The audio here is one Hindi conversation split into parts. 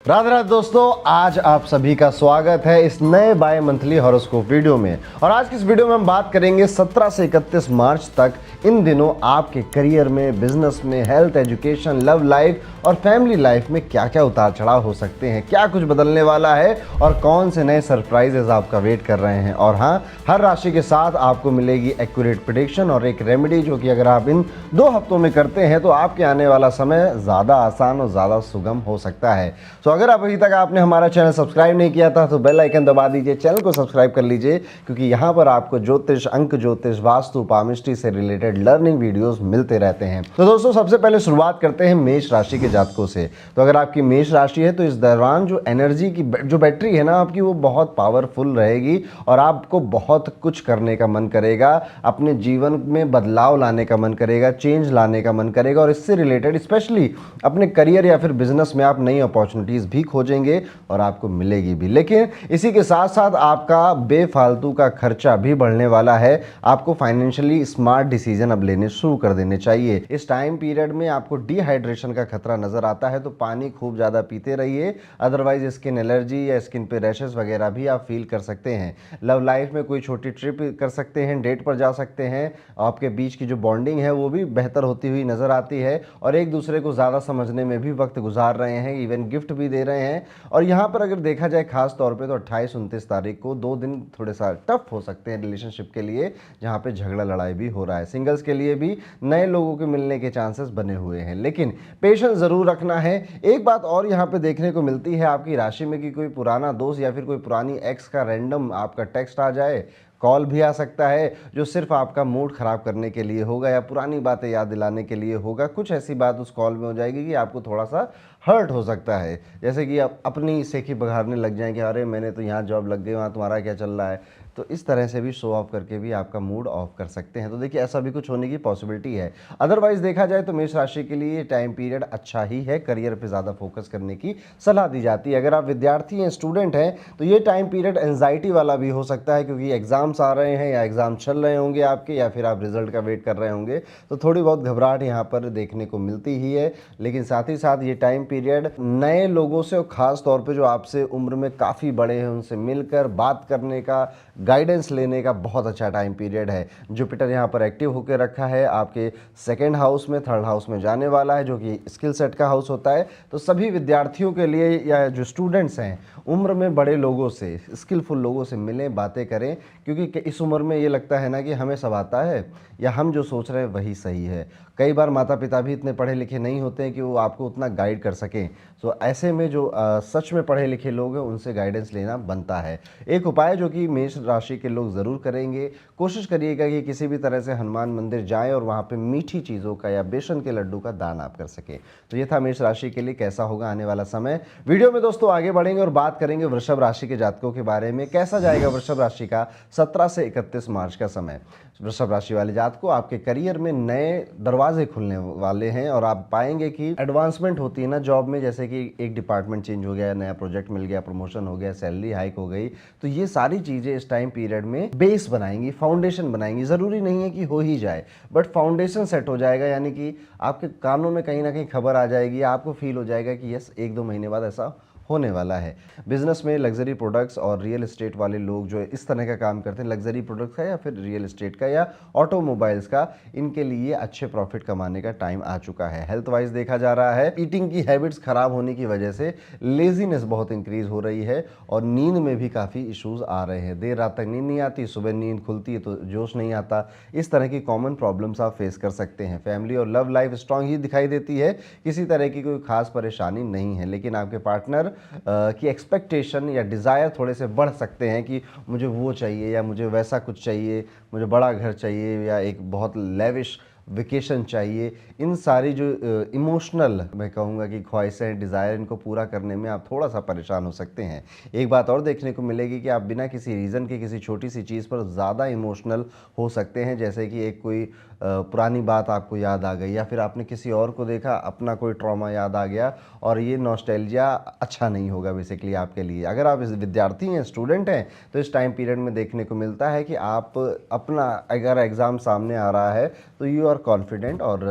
राधे राधे दोस्तों, आज आप सभी का स्वागत है इस नए बाय मंथली हॉरोस्कोप वीडियो में। और आज की इस वीडियो में हम बात करेंगे 17 से 31 मार्च तक इन दिनों आपके करियर में, बिजनेस में, हेल्थ, एजुकेशन, लव लाइफ और फैमिली लाइफ में क्या क्या उतार चढ़ाव हो सकते हैं, क्या कुछ बदलने वाला है और कौन से नए सरप्राइजेस आपका वेट कर रहे हैं। और हाँ, हर राशि के साथ आपको मिलेगी एक्यूरेट प्रेडिक्शन और एक रेमेडी, जो कि अगर आप इन 2 हफ्तों में करते हैं तो आपके आने वाला समय ज़्यादा आसान और ज़्यादा सुगम हो सकता है। तो अगर आप अभी तक आपने हमारा चैनल सब्सक्राइब नहीं किया था तो बेल आइकन दबा दीजिए, चैनल को सब्सक्राइब कर लीजिए, क्योंकि यहाँ पर आपको ज्योतिष, अंक ज्योतिष, वास्तु, पामिस्ट्री से रिलेटेड लर्निंग वीडियोस मिलते रहते हैं। तो दोस्तों, सबसे पहले शुरुआत करते हैं मेष राशि के जातकों से। तो अगर आपकी मेष राशि है तो इस दौरान जो एनर्जी की जो बैटरी है ना आपकी, वो बहुत पावरफुल रहेगी और आपको बहुत कुछ करने का मन करेगा, अपने जीवन में बदलाव लाने का मन करेगा, चेंज लाने का मन करेगा और इससे रिलेटेड स्पेशली अपने करियर या फिर बिजनेस में आप नई अपॉर्चुनिटीज भी खोजेंगे और आपको मिलेगी भी। लेकिन इसी के साथ साथ आपका बेफालतू का खर्चा भी बढ़ने वाला है। आपको फाइनेंशियली स्मार्ट डिसीजन अब लेने शुरू कर देने चाहिए। इस टाइम पीरियड में आपको डिहाइड्रेशन का खतरा नजर आता है, तो पानी खूब ज्यादा पीते रहिए, अदरवाइज स्किन एलर्जी या स्किन पे रैशेस वगैरह भी आप फील कर सकते हैं। लव लाइफ में कोई छोटी ट्रिप कर सकते हैं, डेट पर जा सकते हैं, आपके बीच की जो बॉन्डिंग है वो भी बेहतर होती हुई नजर आती है और एक दूसरे को ज्यादा समझने में भी वक्त गुजार रहे हैं, इवन गिफ्ट भी दे रहे हैं। और यहाँ पर अगर देखा जाए खास तौर पे तो 28-29 तारीख को 2 दिन थोड़े सा टफ हो सकते हैं रिलेशनशिप के लिए, जहाँ पे झगड़ा लड़ाई भी हो रहा है। सिंगल्स के लिए भी नए लोगों के मिलने के चांसेस बने हुए हैं, लेकिन पेशेंस जरूर रखना है। एक बात और यहाँ पे देखने को मिलती है आपकी राशि में कि कोई पुराना दोस्त या फिर कोई पुरानी एक्स का रैंडम आपका टेक्स्ट आ जाए, कॉल भी आ सकता है, जो सिर्फ आपका मूड खराब करने के लिए होगा या पुरानी बातें याद दिलाने के लिए होगा। कुछ ऐसी बात उस कॉल में हो जाएगी कि आपको थोड़ा सा हर्ट हो सकता है, जैसे कि आप अपनी सेखी बघारने लग जाएं कि अरे मैंने तो यहाँ जॉब लग गई, वहाँ तुम्हारा क्या चल रहा है। तो इस तरह से भी शो ऑफ करके भी आपका मूड ऑफ कर सकते हैं। तो देखिए, ऐसा भी कुछ होने की पॉसिबिलिटी है। अदरवाइज देखा जाए तो मेष राशि के लिए टाइम पीरियड अच्छा ही है, करियर पे ज़्यादा फोकस करने की सलाह दी जाती है। अगर आप विद्यार्थी हैं, स्टूडेंट हैं, तो ये टाइम पीरियड एंजाइटी वाला भी हो सकता है, क्योंकि एग्जाम्स आ रहे हैं या एग्जाम चल रहे होंगे आपके, या फिर आप रिजल्ट का वेट कर रहे होंगे, तो थोड़ी बहुत घबराहट यहाँ पर देखने को मिलती ही है। लेकिन साथ ही साथ ये टाइम पीरियड नए लोगों से और ख़ास तौर पे जो आपसे उम्र में काफ़ी बड़े हैं उनसे मिलकर बात करने का, गाइडेंस लेने का बहुत अच्छा टाइम पीरियड है। जुपिटर यहाँ पर एक्टिव होकर रखा है आपके 2nd हाउस में, 3rd हाउस में जाने वाला है, जो कि स्किल सेट का हाउस होता है। तो सभी विद्यार्थियों के लिए या जो स्टूडेंट्स हैं, उम्र में बड़े लोगों से, स्किलफुल लोगों से मिलें, बातें करें, क्योंकि इस उम्र में ये लगता है ना कि हमें सब आता है या हम जो सोच रहे हैं वही सही है। कई बार माता पिता भी इतने पढ़े लिखे नहीं होते हैं कि वो आपको उतना गाइड कर सकें। तो ऐसे में जो सच में पढ़े लिखे लोग हैं उनसे गाइडेंस लेना बनता है। एक उपाय जो कि मेष राशि के लोग ज़रूर करेंगे, कोशिश करिएगा कि किसी भी तरह से हनुमान मंदिर जाएं और वहाँ पे मीठी चीज़ों का या बेसन के लड्डू का दान आप कर सकें। तो ये था मेष राशि के लिए कैसा होगा आने वाला समय। वीडियो में दोस्तों आगे बढ़ेंगे और बात करेंगे वृषभ राशि के जातकों के बारे में। कैसा जाएगा वृषभ राशि का 17 से 31 मार्च का समय। वृषभ राशि वाले जातकों, आपके करियर में नए दरवाजे खुलने वाले हैं और आप पाएंगे कि एडवांसमेंट होती है ना जॉब में, जैसे कि एक डिपार्टमेंट चेंज हो गया, नया प्रोजेक्ट मिल गया, प्रमोशन हो गया, सैलरी हाइक हो गई। तो ये सारी चीज़ें इस टाइम पीरियड में बेस बनाएंगी, फाउंडेशन बनाएंगी। ज़रूरी नहीं है कि हो ही जाए, बट फाउंडेशन सेट हो जाएगा, यानी कि आपके कानों में कहीं ना कहीं खबर आ जाएगी, आपको फील हो जाएगा कि यस, 1-2 महीने बाद ऐसा होने वाला है। बिजनेस में लग्जरी प्रोडक्ट्स और रियल एस्टेट वाले लोग जो इस तरह का काम करते हैं, लग्जरी प्रोडक्ट्स का या फिर रियल एस्टेट का या ऑटोमोबाइल्स का, इनके लिए अच्छे प्रॉफिट कमाने का टाइम आ चुका है। हेल्थ वाइज देखा जा रहा है, ईटिंग की हैबिट्स खराब होने की वजह से लेजीनेस बहुत इंक्रीज हो रही है और नींद में भी काफ़ी इश्यूज आ रहे हैं। देर रात तक नींद नहीं आती, सुबह नींद खुलती है तो जोश नहीं आता। इस तरह की कॉमन प्रॉब्लम्स आप फेस कर सकते हैं। फैमिली और लव लाइफ स्ट्रांग ही दिखाई देती है, किसी तरह की कोई खास परेशानी नहीं है, लेकिन आपके पार्टनर की एक्सपेक्टेशन या डिज़ायर थोड़े से बढ़ सकते हैं कि मुझे वो चाहिए या मुझे वैसा कुछ चाहिए, मुझे बड़ा घर चाहिए या एक बहुत लेविश वेकेशन चाहिए। इन सारी जो इमोशनल मैं कहूँगा कि ख्वाहिशें, डिज़ायर, इनको पूरा करने में आप थोड़ा सा परेशान हो सकते हैं। एक बात और देखने को मिलेगी कि आप बिना किसी रीज़न के किसी छोटी सी चीज़ पर ज़्यादा इमोशनल हो सकते हैं, जैसे कि एक कोई पुरानी बात आपको याद आ गई या फिर आपने किसी और को देखा, अपना कोई ट्रॉमा याद आ गया, और ये नॉस्टैल्जिया अच्छा नहीं होगा बेसिकली आपके लिए। अगर आप इस विद्यार्थी हैं, स्टूडेंट हैं, तो इस टाइम पीरियड में देखने को मिलता है कि आप अपना, अगर एग्ज़ाम सामने आ रहा है तो यू आर आर कॉन्फिडेंट और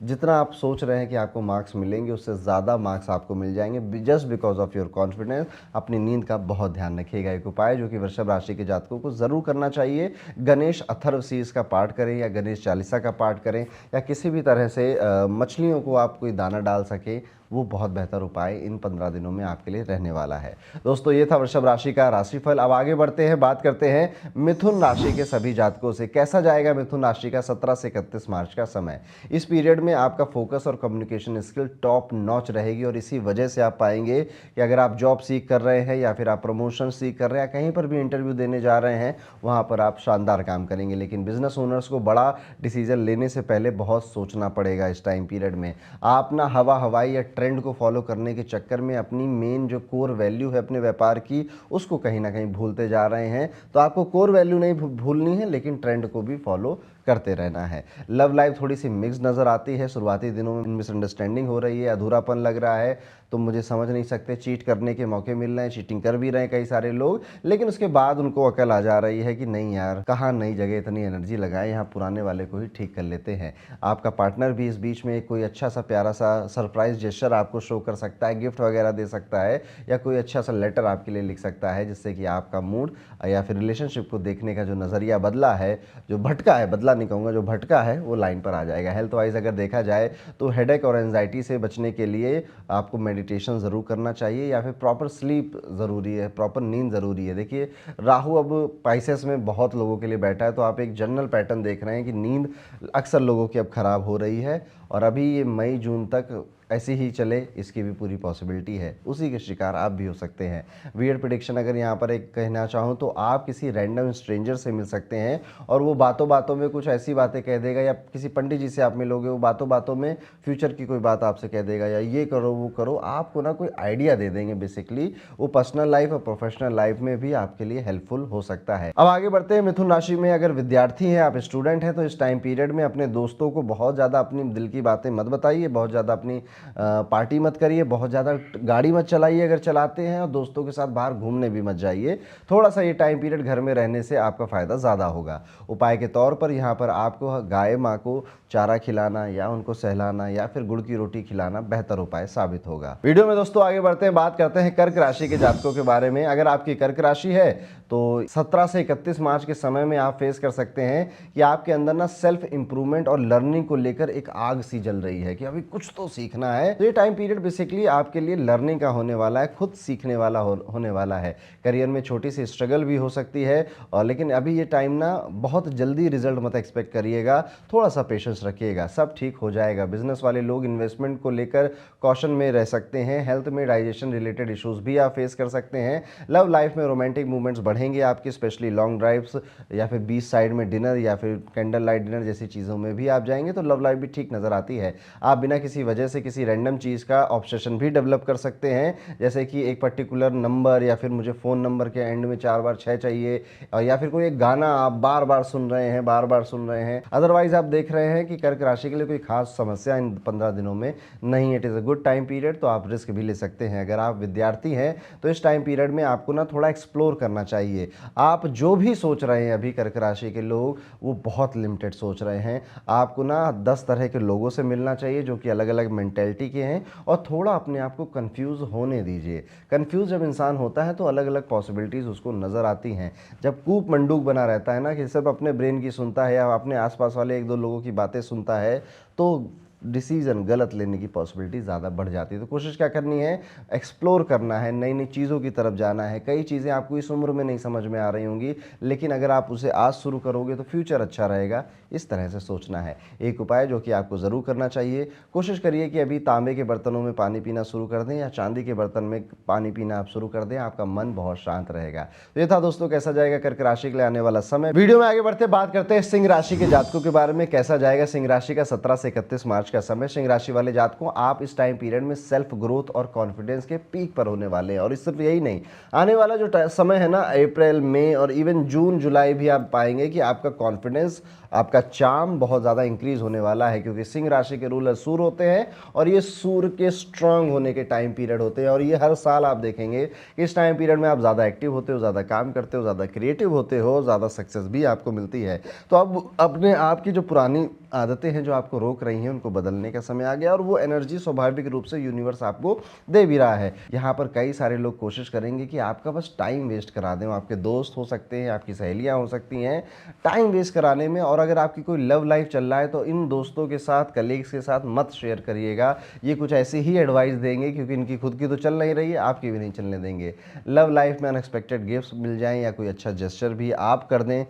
जितना आप सोच रहे हैं कि आपको मार्क्स मिलेंगे उससे ज़्यादा मार्क्स आपको मिल जाएंगे just because of your confidence. अपनी नींद का बहुत ध्यान रखिएगा। एक उपाय जो कि वृषभ राशि के जातकों को ज़रूर करना चाहिए, गणेश अथर्व शीर्ष का पाठ करें या गणेश चालीसा का पाठ करें या किसी भी तरह से मछलियों को आप कोई दाना डाल सके, वो बहुत बेहतर उपाय इन 15 दिनों में आपके लिए रहने वाला है। दोस्तों ये था वृषभ राशि का राशिफल। अब आगे बढ़ते हैं, बात करते हैं मिथुन राशि के सभी जातकों से। कैसा जाएगा मिथुन राशि का 17 से 31 मार्च का समय। इस पीरियड में आपका फोकस और कम्युनिकेशन स्किल टॉप नॉच रहेगी और इसी वजह से आप पाएंगे कि अगर आप जॉब सीख कर रहे हैं या फिर आप प्रमोशन सीख कर रहे हैं या कहीं पर भी इंटरव्यू देने जा रहे हैं, वहाँ पर आप शानदार काम करेंगे। लेकिन बिजनेस ओनर्स को बड़ा डिसीजन लेने से पहले बहुत सोचना पड़ेगा। इस टाइम पीरियड में आप ना हवाई या ट्रेंड को फॉलो करने के चक्कर में अपनी मेन जो कोर वैल्यू है अपने व्यापार की, उसको कहीं ना कहीं भूलते जा रहे हैं। तो आपको कोर वैल्यू नहीं भूलनी है, लेकिन ट्रेंड को भी फॉलो करते रहना है। लव लाइफ थोड़ी सी मिक्स नज़र आती है। शुरुआती दिनों में मिसअंडरस्टैंडिंग हो रही है, अधूरापन लग रहा है, तो मुझे समझ नहीं सकते, चीट करने के मौके मिल रहे हैं, चीटिंग कर भी रहे हैं कई सारे लोग। लेकिन उसके बाद उनको अकल आ जा रही है कि नहीं यार, कहाँ नई जगह इतनी एनर्जी लगाएं, यहाँ पुराने वाले को ही ठीक कर लेते हैं। आपका पार्टनर भी इस बीच में कोई अच्छा सा प्यारा सा सरप्राइज जेस्चर आपको शो कर सकता है, गिफ्ट वगैरह दे सकता है या कोई अच्छा सा लेटर आपके लिए लिख सकता है, जिससे कि आपका मूड या फिर रिलेशनशिप को देखने का जो नज़रिया बदला है, जो भटका है, बदला नहीं कहूँगा, जो भटका है वो लाइन पर आ जाएगा। हेल्थ वाइज अगर देखा जाए तो हेडेक और एंजाइटी से बचने के लिए आपको मेडिटेशन ज़रूर करना चाहिए या फिर प्रॉपर स्लीप ज़रूरी है, प्रॉपर नींद ज़रूरी है। देखिए राहु अब पाइसेस में बहुत लोगों के लिए बैठा है, तो आप एक जनरल पैटर्न देख रहे हैं कि नींद अक्सर लोगों की अब ख़राब हो रही है और अभी ये मई जून तक ऐसी ही चले, इसकी भी पूरी पॉसिबिलिटी है। उसी के शिकार आप भी हो सकते हैं। वियर्ड प्रेडिक्शन अगर यहाँ पर एक कहना चाहूँ तो आप किसी रैंडम स्ट्रेंजर से मिल सकते हैं और वो बातों बातों में कुछ ऐसी बातें कह देगा, या किसी पंडित जी से आप मिलोगे, वो बातों बातों में फ्यूचर की कोई बात आपसे कह देगा या ये करो वो करो, आपको ना कोई आइडिया दे देंगे। बेसिकली वो पर्सनल लाइफ और प्रोफेशनल लाइफ में भी आपके लिए हेल्पफुल हो सकता है। अब आगे बढ़ते हैं मिथुन राशि में। अगर विद्यार्थी हैं, आप स्टूडेंट हैं, तो इस टाइम पीरियड में अपने दोस्तों को बहुत ज़्यादा अपनी दिल की बातें मत बताइए, बहुत ज़्यादा अपनी पार्टी मत करिए, बहुत ज़्यादा गाड़ी मत चलाइए अगर चलाते हैं, और दोस्तों के साथ बाहर घूमने भी मत जाइए। थोड़ा सा ये टाइम पीरियड घर में रहने से आपका फ़ायदा ज़्यादा होगा। उपाय के तौर पर यहाँ पर आपको गाय माँ को चारा खिलाना या उनको सहलाना या फिर गुड़ की रोटी खिलाना बेहतर उपाय साबित होगा। वीडियो में दोस्तों आगे बढ़ते हैं, बात करते हैं कर्क राशि के जातकों के बारे में। अगर आपकी कर्क राशि है तो 17 से 31 मार्च के समय में आप फेस कर सकते हैं कि आपके अंदर ना सेल्फ इंप्रूवमेंट और लर्निंग को लेकर एक आग सी जल रही है कि अभी कुछ तो सीखना है। तो ये टाइम पीरियड बेसिकली आपके लिए लर्निंग का होने वाला है, खुद सीखने वाला होने वाला है। करियर में छोटी सी स्ट्रगल भी हो सकती है, और लेकिन अभी ये टाइम ना बहुत जल्दी रिजल्ट मत एक्सपेक्ट करिएगा, थोड़ा सा पेशेंस रखिएगा, सब ठीक हो जाएगा। बिजनेस वाले लोग इन्वेस्टमेंट को लेकर कॉशन में रह सकते हैं। हेल्थ में डाइजेशन रिलेटेड इश्यूज भी आप फेस कर सकते हैं। लव लाइफ में रोमांटिक मूवमेंट्स बढ़ेंगे आपके, स्पेशली लॉन्ग ड्राइव्स या फिर बीच साइड में डिनर या फिर कैंडल लाइट डिनर जैसी चीज़ों में भी आप जाएंगे तो लव लाइफ भी ठीक नज़र आती है। आप बिना किसी वजह से किसी रैंडम चीज़ का ऑब्सेशन भी डेवलप कर सकते हैं, जैसे कि एक पर्टिकुलर नंबर या फिर मुझे फ़ोन नंबर के एंड में 4 बार 6 चाहिए, या फिर कोई एक गाना आप बार बार सुन रहे हैं, बार बार सुन रहे हैं। अदरवाइज आप देख रहे हैं कि कर्क राशि के लिए कोई खास समस्या इन 15 दिनों में नहीं। It is a good time period, तो आप रिस्क भी ले सकते हैं। अगर आप विद्यार्थी हैं तो इस टाइम पीरियड में आपको ना थोड़ा एक्सप्लोर करना चाहिए। आप जो भी सोच रहे हैं अभी कर्क राशि के लोग, वो बहुत लिमिटेड सोच रहे हैं। आपको ना 10 तरह के लोगों से मिलना चाहिए जो कि अलग अलग मेंटेलिटी के हैं, और थोड़ा अपने आप को कंफ्यूज होने दीजिए। कंफ्यूज जब इंसान होता है तो अलग अलग पॉसिबिलिटीज़ उसको नज़र आती हैं। जब कूप मंडूक बना रहता है ना कि सिर्फ अपने ब्रेन की सुनता है या अपने आसपास वाले एक दो लोगों की बातें सुनता है, तो डिसीज़न गलत लेने की पॉसिबिलिटी ज़्यादा बढ़ जाती है। तो कोशिश क्या करनी है, एक्सप्लोर करना है, नई नई चीज़ों की तरफ जाना है। कई चीज़ें आपको इस उम्र में नहीं समझ में आ रही होंगी, लेकिन अगर आप उसे आज शुरू करोगे तो फ्यूचर अच्छा रहेगा। इस तरह से सोचना है। एक उपाय जो कि आपको ज़रूर करना चाहिए, कोशिश करिए कि अभी तांबे के बर्तनों में पानी पीना शुरू कर दें या चांदी के बर्तन में पानी पीना आप शुरू कर दें, आपका मन बहुत शांत रहेगा। तो ये था दोस्तों कैसा जाएगा कर्क राशि के लिए आने वाला समय। वीडियो में आगे बढ़ते बात करते हैं सिंह राशि के जातकों के बारे में। कैसा जाएगा सिंह राशि का 17 से 31 मार्च का समय, सिंह राशि वाले जातकों आप इस टाइम पीरियड में सेल्फ ग्रोथ और कॉन्फिडेंस के पीक पर होने वाले हैं। और सिर्फ यही नहीं, आने वाला जो समय है ना, अप्रैल, मई और इवन जून जुलाई भी आप पाएंगे कि आपका कॉन्फिडेंस, आपका चार्म बहुत ज़्यादा इंक्रीज होने वाला है, क्योंकि सिंह राशि के रूलर सूर्य होते हैं और ये सूर्य के स्ट्रांग होने के टाइम पीरियड होते हैं। और ये हर साल आप देखेंगे कि इस टाइम पीरियड में आप ज़्यादा एक्टिव होते हो, ज़्यादा काम करते हो, ज़्यादा क्रिएटिव होते हो, ज़्यादा सक्सेस भी आपको मिलती है। तो अब अपने आप की जो पुरानी आदतें हैं जो आपको रोक रही हैं, उनको बदलने का समय आ गया और वो एनर्जी स्वाभाविक रूप से यूनिवर्स आपको दे भी रहा है। यहाँ पर कई सारे लोग कोशिश करेंगे कि आपका बस टाइम वेस्ट करा दें। आपके दोस्त हो सकते हैं, आपकी सहेलियाँ हो सकती हैं, टाइम वेस्ट कराने में। और अगर आपकी कोई लव लाइफ चल रहा है तो इन दोस्तों के साथ, कलीग्स के साथ मत शेयर करिएगा। ये कुछ ऐसी ही एडवाइस देंगे, क्योंकि इनकी खुद की तो चल नहीं रही है, आपकी भी नहीं चलने देंगे। लव लाइफ में अनएक्सपेक्टेड गिफ्ट्स मिल जाएं या कोई अच्छा जेस्चर भी आप कर दें,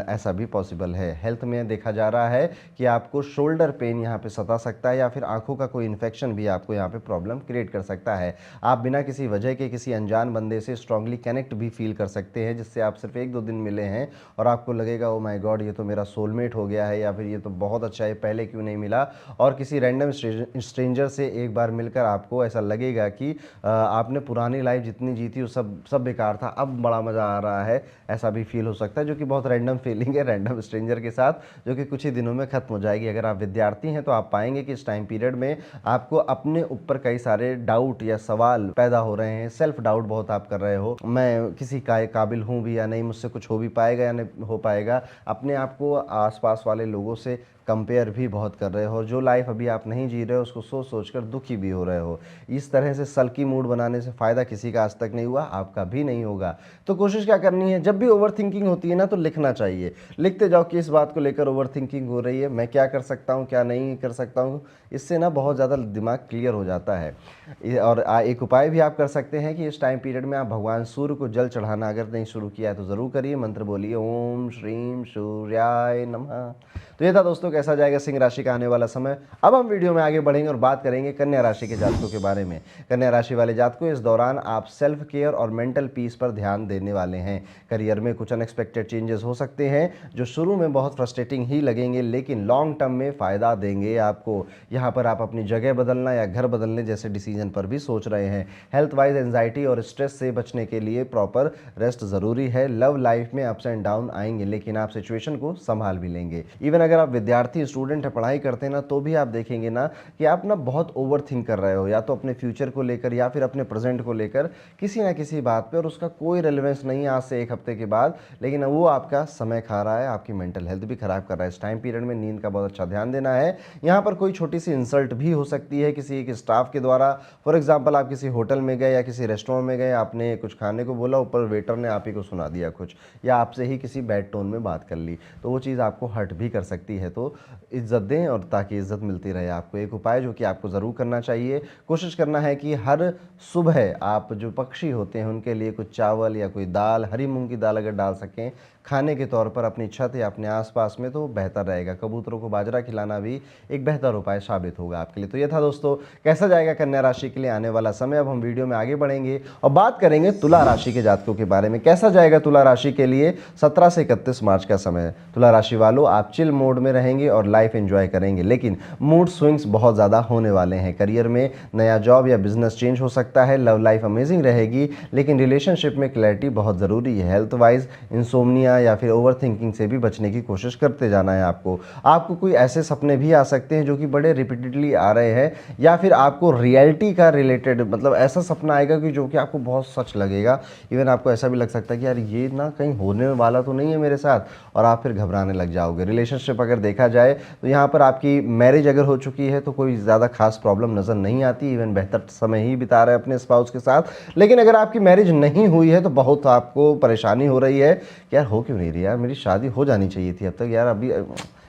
ऐसा भी पॉसिबल है। हेल्थ में देखा जा रहा है कि आपको शोल्डर पेन यहाँ पे सता सकता है, या फिर आंखों का कोई इन्फेक्शन भी आपको यहाँ पे प्रॉब्लम क्रिएट कर सकता है। आप बिना किसी वजह के किसी अनजान बंदे से स्ट्रांगली कनेक्ट भी फील कर सकते हैं, जिससे आप सिर्फ 1-2 दिन मिले हैं और आपको लगेगा ओ माय गॉड, ये तो मेरा सोलमेट हो गया है, या फिर ये तो बहुत अच्छा है, पहले क्यों नहीं मिला। और किसी रैंडम स्ट्रेंजर से एक बार मिलकर आपको ऐसा लगेगा कि आपने पुरानी लाइफ जितनी जी थी वो सब बेकार था, अब बड़ा मज़ा आ रहा है, ऐसा भी फील हो सकता है, जो कि बहुत रैंडम फीलिंग है रैंडम स्ट्रेंजर के साथ, जो कि कुछ ही दिनों में खत्म हो जाएगी। अगर आप विद्यार्थी हैं तो आप पाएंगे कि इस टाइम पीरियड में आपको अपने ऊपर कई सारे डाउट या सवाल पैदा हो रहे हैं। सेल्फ डाउट बहुत आप कर रहे हो, मैं किसी काबिल हूँ भी या नहीं, मुझसे कुछ हो भी पाएगा या नहीं हो पाएगा। अपने आप को आसपास वाले लोगों से कंपेयर भी बहुत कर रहे हो, और जो लाइफ अभी आप नहीं जी रहे हो उसको सोच सोच कर दुखी भी हो रहे हो। इस तरह से सल्की मूड बनाने से फ़ायदा किसी का आज तक नहीं हुआ, आपका भी नहीं होगा। तो कोशिश क्या करनी है, जब भी ओवर थिंकिंग होती है ना, तो लिखना चाहिए। लिखते जाओ कि इस बात को लेकर ओवर थिंकिंग हो रही है, मैं क्या कर सकता हूँ, क्या नहीं कर सकता हूँ। इससे ना बहुत ज़्यादा दिमाग क्लियर हो जाता है। और एक उपाय भी आप कर सकते हैं कि इस टाइम पीरियड में आप भगवान सूर्य को जल चढ़ाना अगर नहीं शुरू किया है तो ज़रूर करिए। मंत्र बोलिए ओम श्रीम सूर्याय नमः। तो ये था दोस्तों कैसा जाएगा सिंह राशि का आने वाला समय। अब हम वीडियो में आगे बढ़ेंगे और बात करेंगे कन्या राशि के जातकों के बारे में। कन्या राशि वाले जातकों, इस दौरान आप सेल्फ केयर और मेंटल पीस पर ध्यान देने वाले हैं। करियर में कुछ अनएक्सपेक्टेड चेंजेस हो सकते हैं जो शुरू में बहुत फ्रस्ट्रेटिंग ही लगेंगे, लेकिन लॉन्ग टर्म में फ़ायदा देंगे आपको। यहाँ पर आप अपनी जगह बदलना या घर बदलने जैसे डिसीजन पर भी सोच रहे हैं। हेल्थ वाइज एंजाइटी और स्ट्रेस से बचने के लिए प्रॉपर रेस्ट ज़रूरी है। लव लाइफ में अप्स एंड डाउन आएंगे, लेकिन आप सिचुएशन को संभाल भी लेंगे। इवन अगर आप विद्यार्थी स्टूडेंट है, पढ़ाई करते हैं ना, तो भी आप देखेंगे ना कि आप ना बहुत ओवर थिंक कर रहे हो, या तो अपने फ्यूचर को लेकर या फिर अपने प्रेजेंट को लेकर किसी ना किसी बात पे, और उसका कोई रेलेवेंस नहीं है आज से 1 हफ्ते के बाद, लेकिन वो आपका समय खा रहा है, आपकी मेंटल हेल्थ भी खराब कर रहा है। इस टाइम पीरियड में नींद का बहुत अच्छा ध्यान देना है। यहाँ पर कोई छोटी सी इंसल्ट भी हो सकती है किसी एक स्टाफ के द्वारा। फॉर एग्जाम्पल, आप किसी होटल में गए या किसी रेस्टोरेंट में गए, आपने कुछ खाने को बोला, ऊपर वेटर ने आप ही को सुना दिया कुछ, या आपसे ही किसी बैड टोन में बात कर ली, तो वो चीज़ आपको हर्ट भी कर सकती है। तो इज्जत दें और ताकि इज्जत मिलती रहे आपको। एक उपाय जो कि आपको ज़रूर करना चाहिए, कोशिश करना है कि हर सुबह आप जो पक्षी होते हैं उनके लिए कुछ चावल या कोई दाल, हरी मूंग की दाल अगर डाल सकें खाने के तौर पर अपनी छत या अपने आसपास में, तो बेहतर रहेगा। कबूतरों को बाजरा खिलाना भी एक बेहतर उपाय साबित होगा आपके लिए। तो ये था दोस्तों कैसा जाएगा कन्या राशि के लिए आने वाला समय। अब हम वीडियो में आगे बढ़ेंगे और बात करेंगे तुला राशि के जातकों के बारे में। कैसा जाएगा तुला राशि के लिए 17 से 31 मार्च का समय। तुला राशि वालों, आप चिल मोड में रहेंगे और लाइफ एंजॉय करेंगे, लेकिन मूड स्विंग्स बहुत ज़्यादा होने वाले हैं। करियर में नया जॉब या बिजनेस चेंज हो सकता है। लव लाइफ अमेजिंग रहेगी, लेकिन रिलेशनशिप में क्लैरिटी बहुत ज़रूरी है। हेल्थ वाइज इंसोम्निया या फिर ओवर थिंकिंग से भी बचने की कोशिश करते जाना है आपको कोई ऐसे सपने भी आ सकते हैं जो कि बड़े रिपीटेडली आ रहे हैं, या फिर आपको रियलिटी का रिलेटेड मतलब ऐसा सपना आएगा कि जो कि आपको बहुत सच लगेगा। इवन आपको ऐसा भी लग सकता है कि यार ये ना कहीं होने वाला तो नहीं है मेरे साथ, और आप फिर घबराने लग जाओगे। रिलेशनशिप अगर देखा जाए तो यहाँ पर आपकी मैरिज अगर हो चुकी है तो कोई ज़्यादा खास प्रॉब्लम नज़र नहीं आती। इवन बेहतर समय ही बिता रहे हैं अपने स्पाउस के साथ। लेकिन अगर आपकी मैरिज नहीं हुई है तो बहुत आपको परेशानी हो रही है कि यार हो क्यों नहीं रही, यार मेरी शादी हो जानी चाहिए थी अब तक, यार अभी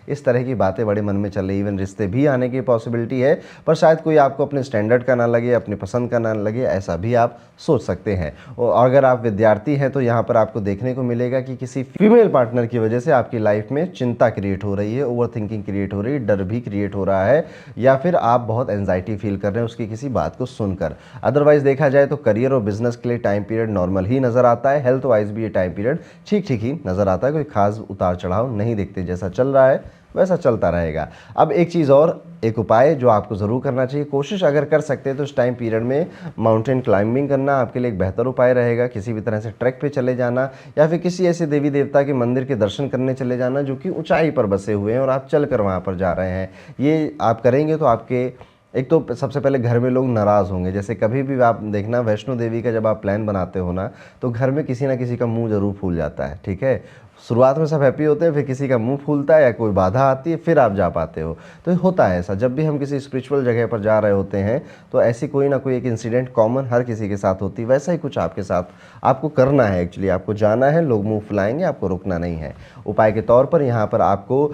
इस तरह की बातें बड़े मन में चल रही। इवन रिश्ते भी आने की पॉसिबिलिटी है, पर शायद कोई आपको अपने स्टैंडर्ड का ना लगे, अपनी पसंद का ना लगे, ऐसा भी आप सोच सकते हैं। और अगर आप विद्यार्थी हैं तो यहाँ पर आपको देखने को मिलेगा कि किसी फीमेल पार्टनर की वजह से आपकी लाइफ में चिंता क्रिएट हो रही है, ओवर थिंकिंग क्रिएट हो रही है, डर भी क्रिएट हो रहा है, या फिर आप बहुत एंजाइटी फील कर रहे हैं उसकी किसी बात को सुनकर। अदरवाइज देखा जाए तो करियर और बिजनेस के लिए टाइम पीरियड नॉर्मल ही नजर आता है। हेल्थ वाइज भी ये टाइम पीरियड ठीक ठीक ही नजर आता है, कोई खास उतार चढ़ाव नहीं देखते। जैसा चल रहा है वैसा चलता रहेगा। अब एक चीज़ और, एक उपाय जो आपको ज़रूर करना चाहिए, कोशिश अगर कर सकते हैं तो इस टाइम पीरियड में माउंटेन क्लाइंबिंग करना आपके लिए एक बेहतर उपाय रहेगा। किसी भी तरह से ट्रैक पे चले जाना या फिर किसी ऐसे देवी देवता के मंदिर के दर्शन करने चले जाना जो कि ऊंचाई पर बसे हुए हैं और आप चल कर वहाँ पर जा रहे हैं। ये आप करेंगे तो आपके, एक तो सबसे पहले घर में लोग नाराज़ होंगे। जैसे कभी भी आप देखना, वैष्णो देवी का जब आप प्लान बनाते हो ना, तो घर में किसी ना किसी का मुंह ज़रूर फूल जाता है, ठीक है। शुरुआत में सब हैप्पी होते हैं, फिर किसी का मुंह फूलता है या कोई बाधा आती है, फिर आप जा पाते हो। तो होता है ऐसा, जब भी हम किसी स्पिरिचुअल जगह पर जा रहे होते हैं तो ऐसी कोई ना कोई एक इंसिडेंट कॉमन हर किसी के साथ होती है। वैसा ही कुछ आपके साथ आपको करना है। एक्चुअली आपको जाना है, लोग मुंह फुलाएंगे, आपको रुकना नहीं है। उपाय के तौर पर यहाँ पर आपको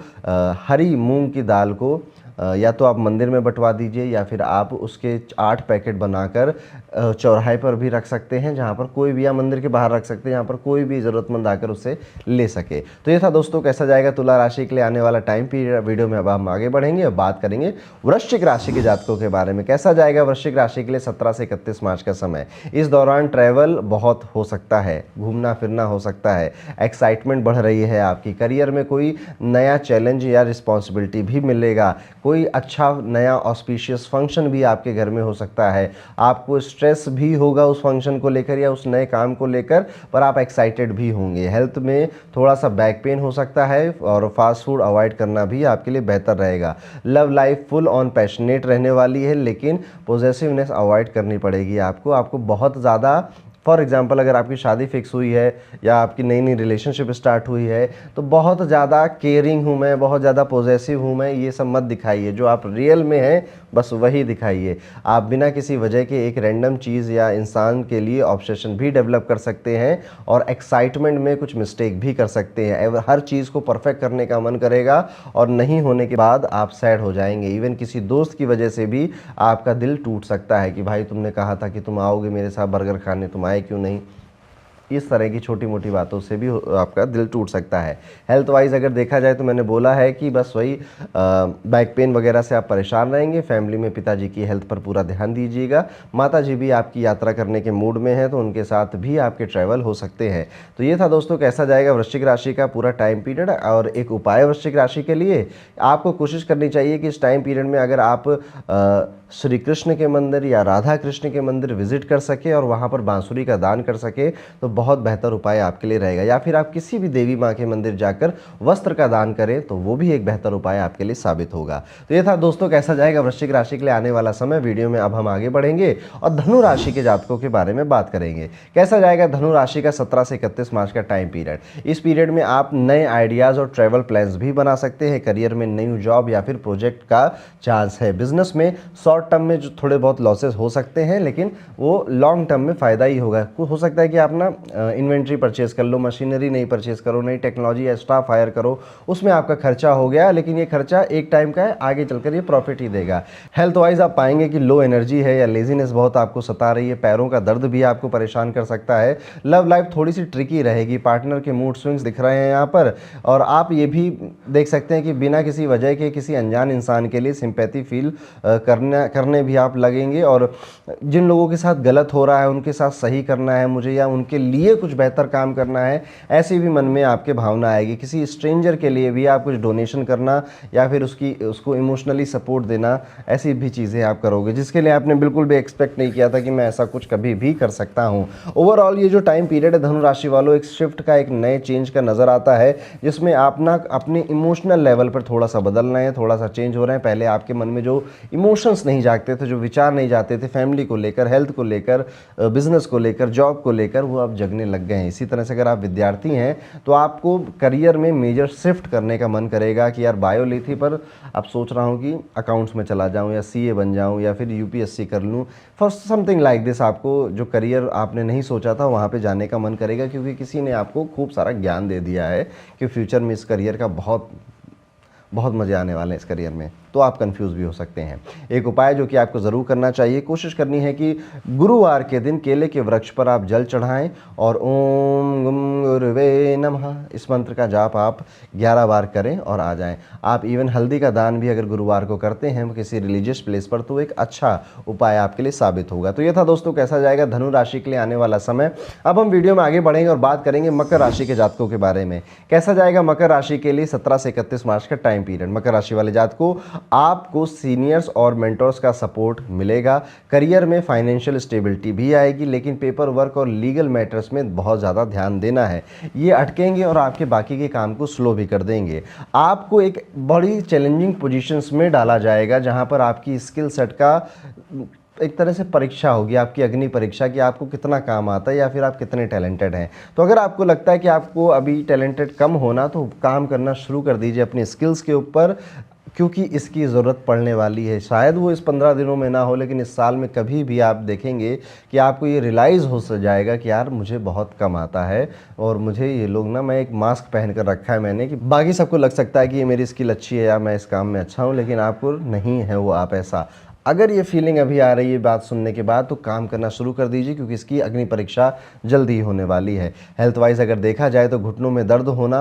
हरी मूंग की दाल को या तो आप मंदिर में बंटवा दीजिए या फिर आप उसके 8 पैकेट बनाकर चौराहे पर भी रख सकते हैं, जहाँ पर कोई भी, या मंदिर के बाहर रख सकते हैं, जहाँ पर कोई भी ज़रूरतमंद आकर उसे ले सके। तो ये था दोस्तों कैसा जाएगा तुला राशि के लिए आने वाला टाइम पीरियड। वीडियो में अब हम आगे बढ़ेंगे, अब बात करेंगे वृश्चिक राशि के जातकों के बारे में। कैसा जाएगा वृश्चिक राशि के लिए 17 से 31 मार्च का समय। इस दौरान ट्रैवल बहुत हो सकता है, घूमना फिरना हो सकता है, एक्साइटमेंट बढ़ रही है आपकी, करियर में कोई नया चैलेंज या रिस्पॉन्सिबिलिटी भी मिलेगा, कोई अच्छा नया ऑस्पिशियस फंक्शन भी आपके घर में हो सकता है, आपको स्ट्रेस भी होगा उस फंक्शन को लेकर या उस नए काम को लेकर, पर आप एक्साइटेड भी होंगे। हेल्थ में थोड़ा सा बैक पेन हो सकता है और फास्ट फूड अवॉइड करना भी आपके लिए बेहतर रहेगा। Love life full on passionate रहने वाली है, लेकिन पॉजेसिवनेस अवॉइड करनी पड़ेगी आपको बहुत ज़्यादा। फॉर एग्जाम्पल अगर आपकी शादी फिक्स हुई है या आपकी नई नई रिलेशनशिप स्टार्ट हुई है तो बहुत ज़्यादा केयरिंग हूँ मैं, बहुत ज़्यादा पॉजेसिव हूँ मैं, ये सब मत दिखाइए। जो आप रियल में हैं बस वही दिखाइए। आप बिना किसी वजह के एक रैंडम चीज़ या इंसान के लिए ऑब्सेशन भी डेवलप कर सकते हैं और एक्साइटमेंट में कुछ मिस्टेक भी कर सकते हैं। हर चीज़ को परफेक्ट करने का मन करेगा और नहीं होने के बाद आप सैड हो जाएंगे। इवन किसी दोस्त की वजह से भी आपका दिल टूट सकता है कि भाई तुमने कहा था कि तुम आओगे मेरे साथ बर्गर खाने, तुम आए क्यों नहीं। इस तरह की छोटी मोटी बातों से भी आपका दिल टूट सकता है। हेल्थ वाइज अगर देखा जाए तो मैंने बोला है कि बस वही बैक पेन वगैरह से आप परेशान रहेंगे। फैमिली में पिताजी की हेल्थ पर पूरा ध्यान दीजिएगा। माता जी भी आपकी यात्रा करने के मूड में हैं तो उनके साथ भी आपके ट्रैवल हो सकते हैं। तो ये था दोस्तों कैसा जाएगा वृश्चिक राशि का पूरा टाइम पीरियड। और एक उपाय वृश्चिक राशि के लिए आपको कोशिश करनी चाहिए कि इस टाइम पीरियड में अगर आप श्री कृष्ण के मंदिर या राधा कृष्ण के मंदिर विजिट कर सके और वहाँ पर बांसुरी का दान कर सके तो बहुत बेहतर उपाय आपके लिए रहेगा। या फिर आप किसी भी देवी माँ के मंदिर जाकर वस्त्र का दान करें तो वो भी एक बेहतर उपाय आपके लिए साबित होगा। तो ये था दोस्तों कैसा जाएगा वृश्चिक राशि के लिए आने वाला समय। वीडियो में अब हम आगे बढ़ेंगे और धनु राशि के जातकों के बारे में बात करेंगे। कैसा जाएगा धनु राशि का 17 से 31 मार्च का टाइम पीरियड। इस पीरियड में आप नए आइडियाज़ और ट्रैवल प्लान्स भी बना सकते हैं। करियर में न्यू जॉब या फिर प्रोजेक्ट का चांस है। बिजनेस में शॉर्ट टर्म में जो थोड़े बहुत लॉसेस हो सकते हैं लेकिन वो लॉन्ग टर्म में फ़ायदा ही होगा। हो सकता है कि आप ना इन्वेंट्री परचेज कर लो, मशीनरी नहीं परचेज करो, नई टेक्नोलॉजी या स्टाफ हायर करो, उसमें आपका खर्चा हो गया लेकिन ये खर्चा एक टाइम का है, आगे चलकर ये प्रॉफिट ही देगा। हेल्थ वाइज आप पाएंगे कि लो एनर्जी है या लेजीनेस बहुत आपको सता रही है, पैरों का दर्द भी आपको परेशान कर सकता है। लव लाइफ थोड़ी सी ट्रिकी रहेगी, पार्टनर के मूड स्विंग्स दिख रहे हैं यहाँ पर। और आप ये भी देख सकते हैं कि बिना किसी वजह के किसी अनजान इंसान के लिए सिंपैथी फील करने भी आप लगेंगे। और जिन लोगों के साथ गलत हो रहा है उनके साथ सही करना है मुझे, या उनके लिए कुछ बेहतर काम करना है, ऐसी भी मन में आपके भावना आएगी। किसी स्ट्रेंजर के लिए भी आप कुछ डोनेशन करना या फिर उसको इमोशनली सपोर्ट देना, ऐसी भी चीज़ें आप करोगे जिसके लिए आपने बिल्कुल भी एक्सपेक्ट नहीं किया था कि मैं ऐसा कुछ कभी भी कर सकता हूँ। ओवरऑल ये जो टाइम पीरियड है धनु राशि वालों, एक शिफ्ट का, एक नए चेंज का नज़र आता है जिसमें आप ना अपने इमोशनल लेवल पर थोड़ा सा बदल रहे हैं, थोड़ा सा चेंज हो रहे हैं। पहले आपके मन में जो इमोशंस नहीं जागते थे, जो विचार नहीं जाते थे फैमिली को लेकर, हेल्थ को लेकर, बिजनेस को लेकर, जॉब को लेकर, वो अब जगने लग गए हैं। इसी तरह से अगर आप विद्यार्थी हैं तो आपको करियर में मेजर शिफ्ट करने का मन करेगा कि यार बायो ली थी पर अब सोच रहा हूँ कि अकाउंट्स में चला जाऊँ या सीए बन जाऊँ या फिर यूपीएससी कर लूँ, फॉर समथिंग लाइक दिस। आपको जो करियर आपने नहीं सोचा था वहाँ पे जाने का मन करेगा क्योंकि किसी ने आपको खूब सारा ज्ञान दे दिया है कि फ्यूचर में इस करियर का बहुत बहुत मज़े आने वाले हैं इस करियर में। तो आप कंफ्यूज भी हो सकते हैं। एक उपाय जो कि आपको ज़रूर करना चाहिए, कोशिश करनी है कि गुरुवार के दिन केले के वृक्ष पर आप जल चढ़ाएं और ओम गुम गुरुवे नमः इस मंत्र का जाप आप 11 बार करें और आ जाएं। आप इवन हल्दी का दान भी अगर गुरुवार को करते हैं किसी रिलीजियस प्लेस पर तो एक अच्छा उपाय आपके लिए साबित होगा। तो ये था दोस्तों कैसा जाएगा धनु राशि के लिए आने वाला समय। अब हम वीडियो में आगे बढ़ेंगे और बात करेंगे मकर राशि के जातकों के बारे में। कैसा जाएगा मकर राशि के लिए 17 से 31 मार्च का टाइम पीरियड। मकर राशि वाले जातकों, आपको सीनियर्स और मेंटर्स का सपोर्ट मिलेगा। करियर में फाइनेंशियल स्टेबिलिटी भी आएगी, लेकिन पेपर वर्क और लीगल मैटर्स में बहुत ज़्यादा ध्यान देना है। ये अटकेंगे और आपके बाकी के काम को स्लो भी कर देंगे। आपको एक बड़ी चैलेंजिंग पोजीशंस में डाला जाएगा जहां पर आपकी स्किल सेट का एक तरह से परीक्षा होगी, आपकी अग्नि परीक्षा कि आपको कितना काम आता है या फिर आप कितने टैलेंटेड हैं। तो अगर आपको लगता है कि आपको अभी टैलेंटेड कम होना, तो काम करना शुरू कर दीजिए अपनी स्किल्स के ऊपर, क्योंकि इसकी ज़रूरत पड़ने वाली है। शायद वो इस 15 दिनों में ना हो, लेकिन इस साल में कभी भी आप देखेंगे कि आपको ये रियलाइज़ हो जाएगा कि यार मुझे बहुत कम आता है और मुझे ये लोग ना, मैं एक मास्क पहन कर रखा है मैंने कि बाकी सबको लग सकता है कि ये मेरी स्किल अच्छी है या मैं इस काम में अच्छा हूँ, लेकिन आपको नहीं है वो आप ऐसा। अगर ये फीलिंग अभी आ रही है बात सुनने के बाद, तो काम करना शुरू कर दीजिए, क्योंकि इसकी अग्नि परीक्षा जल्दी ही होने वाली है। हेल्थ वाइज अगर देखा जाए तो घुटनों में दर्द होना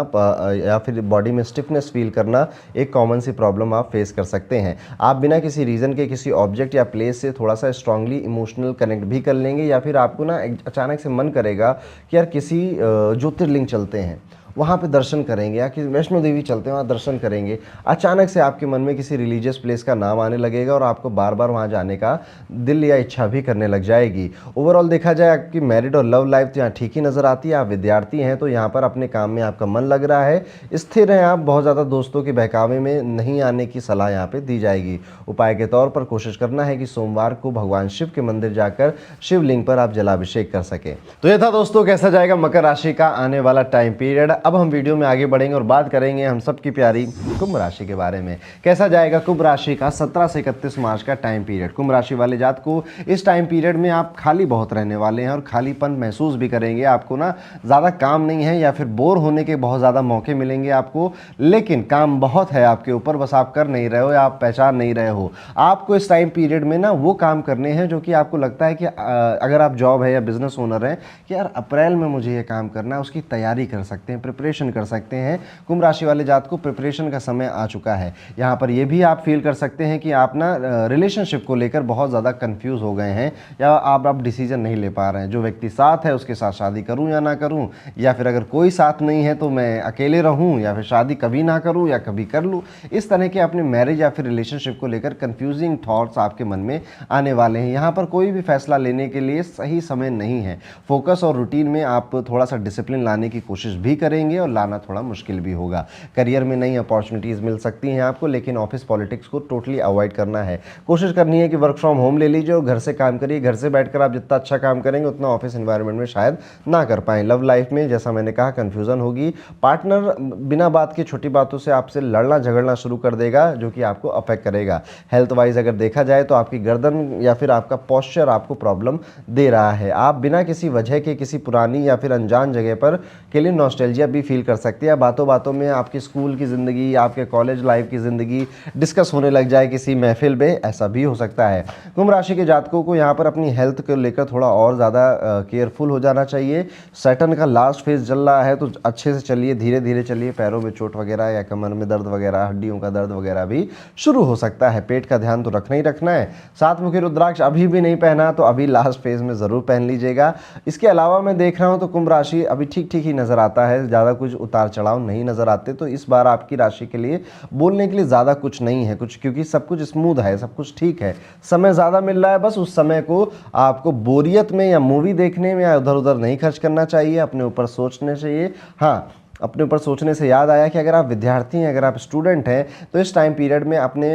या फिर बॉडी में स्टिफनेस फील करना एक कॉमन सी प्रॉब्लम आप फेस कर सकते हैं। आप बिना किसी रीज़न के किसी ऑब्जेक्ट या प्लेस से थोड़ा सा स्ट्रांगली इमोशनल कनेक्ट भी कर लेंगे, या फिर आपको ना अचानक से मन करेगा कि यार किसी ज्योतिर्लिंग चलते हैं, वहाँ पे दर्शन करेंगे, या कि वैष्णो देवी चलते हैं वहाँ दर्शन करेंगे। अचानक से आपके मन में किसी रिलीजियस प्लेस का नाम आने लगेगा और आपको बार बार वहाँ जाने का दिल या इच्छा भी करने लग जाएगी। ओवरऑल देखा जाए आपकी मैरिड और लव लाइफ तो यहाँ ठीक ही नज़र आती है। आप विद्यार्थी हैं तो यहाँ पर अपने काम में आपका मन लग रहा है, स्थिर हैं आप, बहुत ज़्यादा दोस्तों के बहकावे में नहीं आने की सलाह यहाँ पर दी जाएगी। उपाय के तौर पर कोशिश करना है कि सोमवार को भगवान शिव के मंदिर जाकर शिवलिंग पर आप जलाभिषेक कर सकें। तो यह था दोस्तों कैसा जाएगा मकर राशि का आने वाला टाइम पीरियड। अब हम वीडियो में आगे बढ़ेंगे और बात करेंगे हम सबकी प्यारी कुंभ राशि के बारे में। कैसा जाएगा कुंभ राशि का 17 से 31 मार्च का टाइम पीरियड। कुंभ राशि वाले जात को इस टाइम पीरियड में आप खाली बहुत रहने वाले हैं और खालीपन महसूस भी करेंगे। आपको ना ज़्यादा काम नहीं है या फिर बोर होने के बहुत ज़्यादा मौके मिलेंगे आपको, लेकिन काम बहुत है आपके ऊपर, बस आप कर नहीं रहे हो या आप पहचान नहीं रहे हो। आपको इस टाइम पीरियड में ना वो काम करने हैं जो कि आपको लगता है कि अगर आप जॉब है या बिजनेस ओनर हैं कि यार अप्रैल में मुझे ये काम करना है, उसकी तैयारी कर सकते हैं, प्रिपरेशन कर सकते हैं। कुंभ राशि वाले जात को प्रिपरेशन का समय आ चुका है। यहाँ पर ये भी आप फील कर सकते हैं कि आप ना रिलेशनशिप को लेकर बहुत ज़्यादा कंफ्यूज हो गए हैं, या आप डिसीजन नहीं ले पा रहे हैं। जो व्यक्ति साथ है उसके साथ शादी करूं या ना करूं, या फिर अगर कोई साथ नहीं है तो मैं अकेले रहूं, या फिर शादी कभी ना करूं या कभी कर लूं। इस तरह के अपने मैरिज या फिर रिलेशनशिप को लेकर कंफ्यूजिंग थॉट्स आपके मन में आने वाले हैं। यहाँ पर कोई भी फैसला लेने के लिए सही समय नहीं है। फोकस और रूटीन में आप थोड़ा सा डिसिप्लिन लाने की कोशिश भी करेंगे और लाना थोड़ा मुश्किल भी होगा। करियर में नई अपॉर्चुनिटीज़ मिल सकती हैं आपको, लेकिन ऑफिस पॉलिटिक्स को टोटली अवॉइड करना है। कोशिश करनी है कि वर्क फ्रॉम होम ले लीजिए और घर से काम करिए। घर से बैठकर आप जितना अच्छा काम करेंगे उतना ऑफिस एनवायरनमेंट में शायद ना कर पाएं। लव लाइफ में जैसा मैंने कहा कन्फ्यूज़न होगी। पार्टनर बिना बात की छोटी बातों से आपसे लड़ना झगड़ना शुरू कर देगा, जो कि आपको अफेक्ट करेगा। हेल्थ वाइज अगर देखा जाए तो आपकी गर्दन या फिर आपका पोस्चर आपको प्रॉब्लम दे रहा है। आप बिना किसी वजह के किसी पुरानी या फिर अनजान जगह पर के लिए नॉस्टैल्जिया भी फील कर सकते हैं। बातों बातों में आपकी स्कूल की ज़िंदगी, आपके कॉलेज लाइफ की ज़िंदगी डिस्कस होने लग जाए किसी महफिल में, ऐसा भी हो सकता है। कुंभ राशि के जातकों को यहाँ पर अपनी हेल्थ को लेकर थोड़ा और ज़्यादा केयरफुल हो जाना चाहिए। सैटर्न का लास्ट फेज चल रहा है तो अच्छे से चलिए, धीरे धीरे चलिए। पैरों में चोट वगैरह या कमर में दर्द वगैरह, हड्डियों का दर्द वगैरह भी शुरू हो सकता है। पेट का ध्यान तो रखना ही रखना है। सात मुखी रुद्राक्ष अभी भी नहीं पहना तो अभी लास्ट फेज में ज़रूर पहन लीजिएगा। इसके अलावा मैं देख रहा हूँ तो कुंभ राशि अभी ठीक ठीक ही नज़र आता है, ज़्यादा कुछ उतार चढ़ाव नहीं नज़र आते। तो इस बार आपकी राशि के लिए बोलने के लिए ज़्यादा कुछ नहीं है कुछ, क्योंकि सब कुछ स्मूथ है, सब कुछ ठीक है। समय ज़्यादा मिल रहा है, बस उस समय को आपको बोरियत में या मूवी देखने में या उधर उधर नहीं खर्च करना चाहिए, अपने ऊपर सोचने चाहिए। हाँ, अपने ऊपर सोचने से याद आया कि अगर आप विद्यार्थी हैं, अगर आप स्टूडेंट हैं, तो इस टाइम पीरियड में अपने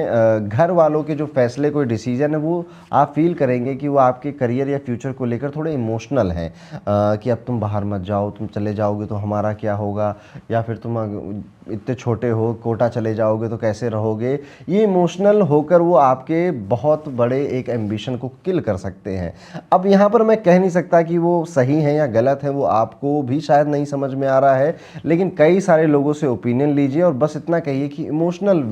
घर वालों के जो फैसले, कोई डिसीजन है, वो आप फील करेंगे कि वो आपके करियर या फ्यूचर को लेकर थोड़े इमोशनल हैं। कि अब तुम बाहर मत जाओ, तुम चले जाओगे तो हमारा क्या होगा, या फिर तुम इतने छोटे हो, कोटा चले जाओगे तो कैसे रहोगे। ये इमोशनल होकर वो आपके बहुत बड़े एक एम्बिशन को किल कर सकते हैं। अब यहाँ पर मैं कह नहीं सकता कि वो सही है या गलत है, वो आपको भी शायद नहीं समझ में आ रहा है, लेकिन कई सारे लोगों से ओपिनियन लीजिए और बस इतना कहिए कि इमोशनल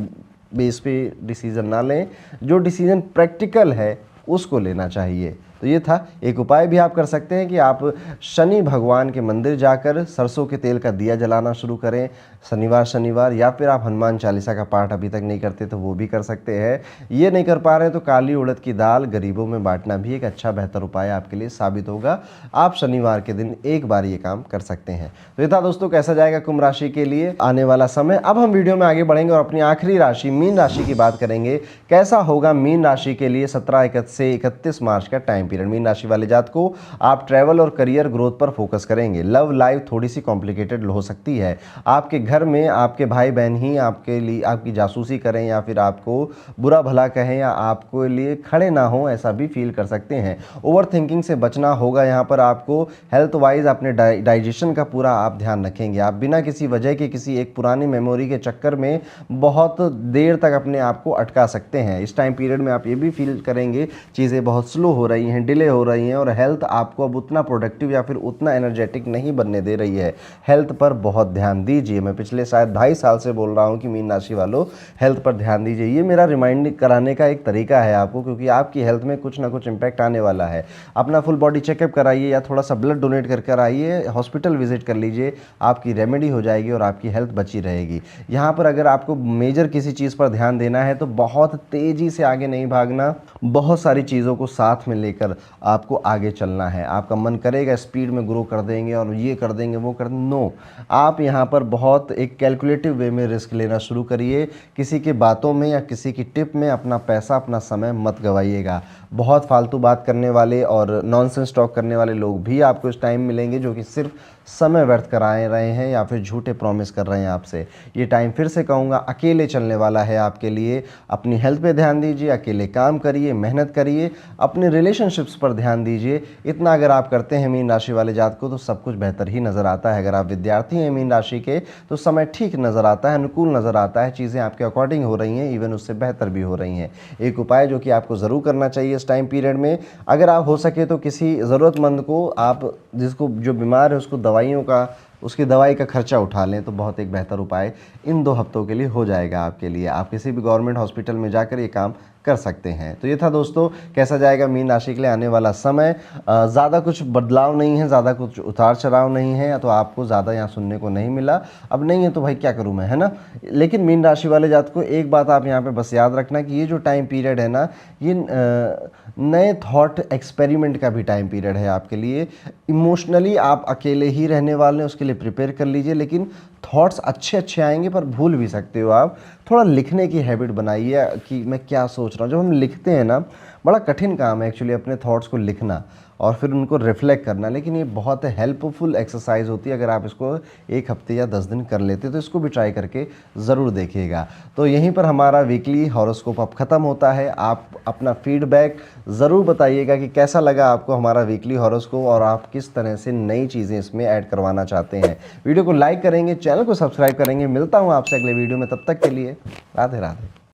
बेस पे डिसीज़न ना लें, जो डिसीज़न प्रैक्टिकल है उसको लेना चाहिए। तो ये था एक उपाय भी आप कर सकते हैं कि आप शनि भगवान के मंदिर जाकर सरसों के तेल का दिया जलाना शुरू करें शनिवार शनिवार, या फिर आप हनुमान चालीसा का पाठ अभी तक नहीं करते तो वो भी कर सकते हैं। ये नहीं कर पा रहे तो काली उड़द की दाल गरीबों में बांटना भी एक अच्छा बेहतर उपाय आपके लिए साबित होगा। आप शनिवार के दिन एक बार ये काम कर सकते हैं। तो ये था दोस्तों कैसा जाएगा कुंभ राशि के लिए आने वाला समय। अब हम वीडियो में आगे बढ़ेंगे और अपनी आखिरी राशि मीन राशि की बात करेंगे। कैसा होगा मीन राशि के लिए 17 से 31 मार्च का टाइम पीरियड। मीन राशि वाले जात को आप ट्रैवल और करियर ग्रोथ पर फोकस करेंगे। लव लाइफ थोड़ी सी कॉम्प्लिकेटेड हो सकती है। आपके घर में आपके भाई बहन ही आपके लिए आपकी जासूसी करें या फिर आपको बुरा भला कहें या आपको लिए खड़े ना हो, ऐसा भी फील कर सकते हैं। ओवर थिंकिंग से बचना होगा। यहाँ पर आपको हेल्थ वाइज अपने डाइजेशन का पूरा आप ध्यान रखेंगे। आप बिना किसी वजह के किसी एक पुरानी मेमोरी के चक्कर में बहुत देर तक अपने आप को अटका सकते हैं। इस टाइम पीरियड में आप ये भी फील करेंगे चीज़ें बहुत स्लो हो रही हैं, डिले हो रही हैं और हेल्थ आपको अब उतना प्रोडक्टिव या फिर उतना एनर्जेटिक नहीं बनने दे रही है। हेल्थ पर बहुत ध्यान दीजिए। मैं पिछले शायद 2.5 साल से बोल रहा हूँ कि मीन राशि वालों हेल्थ पर ध्यान दीजिए। ये मेरा रिमाइंड कराने का एक तरीका है आपको, क्योंकि आपकी हेल्थ में कुछ ना कुछ इंपैक्ट आने वाला है। अपना फुल बॉडी चेकअप कराइए या थोड़ा सा ब्लड डोनेट कर आइए, हॉस्पिटल विजिट कर लीजिए, आपकी रेमेडी हो जाएगी और आपकी हेल्थ बची रहेगी। यहाँ पर अगर आपको मेजर किसी चीज़ पर ध्यान देना है तो बहुत तेज़ी से आगे नहीं भागना, बहुत सारी चीज़ों को साथ में लेकर आपको आगे चलना है। आपका मन करेगा स्पीड में ग्रो कर देंगे और ये कर देंगे वो कर देंगे, नो। आप यहाँ पर बहुत एक कैलकुलेटिव वे में रिस्क लेना शुरू करिए। किसी की बातों में या किसी की टिप में अपना पैसा अपना समय मत गवाइएगा। बहुत फालतू बात करने वाले और नॉनसेंस टॉक करने वाले लोग भी आपको इस टाइम मिलेंगे जो कि सिर्फ समय व्यर्थ कराए रहे हैं या फिर झूठे प्रॉमिस कर रहे हैं आपसे। ये टाइम फिर से कहूँगा अकेले चलने वाला है आपके लिए। अपनी हेल्थ पे ध्यान दीजिए, अकेले काम करिए, मेहनत करिए, अपने रिलेशनशिप्स पर ध्यान दीजिए। इतना अगर आप करते हैं मीन राशि वाले जात को तो सब कुछ बेहतर ही नज़र आता है। अगर आप विद्यार्थी हैं मीन राशि के तो समय ठीक नज़र आता है, अनुकूल नज़र आता है, चीज़ें आपके अकॉर्डिंग हो रही हैं, इवन उससे बेहतर भी हो रही हैं। एक उपाय जो कि आपको ज़रूर करना चाहिए इस टाइम पीरियड में, अगर आप हो सके तो किसी ज़रूरतमंद को आप जिसको जो बीमार है उसको दवाइयों का उसकी दवाई का खर्चा उठा लें तो बहुत एक बेहतर उपाय इन 2 हफ्तों के लिए हो जाएगा आपके लिए। आप किसी भी गवर्नमेंट हॉस्पिटल में जाकर ये काम कर सकते हैं। तो ये था दोस्तों कैसा जाएगा मीन राशि के लिए आने वाला समय। ज़्यादा कुछ बदलाव नहीं है, ज़्यादा कुछ उतार चढ़ाव नहीं है, तो आपको ज़्यादा यहाँ सुनने को नहीं मिला। अब नहीं है तो भाई क्या करूँ मैं, है ना। लेकिन मीन राशि वाले जात को एक बात आप यहाँ पे बस याद रखना कि ये जो टाइम पीरियड है ना, ये नए थॉट एक्सपेरिमेंट का भी टाइम पीरियड है आपके लिए। इमोशनली आप अकेले ही रहने वाले हैं, उसके लिए प्रिपेयर कर लीजिए। लेकिन थॉट्स अच्छे अच्छे आएंगे पर भूल भी सकते हो आप। थोड़ा लिखने की हैबिट बनाइए कि मैं क्या सोच रहा हूँ। जब हम लिखते हैं ना, बड़ा कठिन काम है एक्चुअली अपने थॉट्स को लिखना और फिर उनको रिफ्लेक्ट करना, लेकिन ये बहुत हेल्पफुल एक्सरसाइज होती है। अगर आप इसको 1 हफ्ते या 10 दिन कर लेते तो इसको भी ट्राई करके ज़रूर देखिएगा। तो यहीं पर हमारा वीकली हॉरोस्कोप अब ख़त्म होता है। आप अपना फीडबैक ज़रूर बताइएगा कि कैसा लगा आपको हमारा वीकली हॉरोस्कोप और आप किस तरह से नई चीज़ें इसमें ऐड करवाना चाहते हैं। वीडियो को लाइक करेंगे, चैनल को सब्सक्राइब करेंगे। मिलता हूँ आपसे अगले वीडियो में, तब तक के लिए राधे राधे।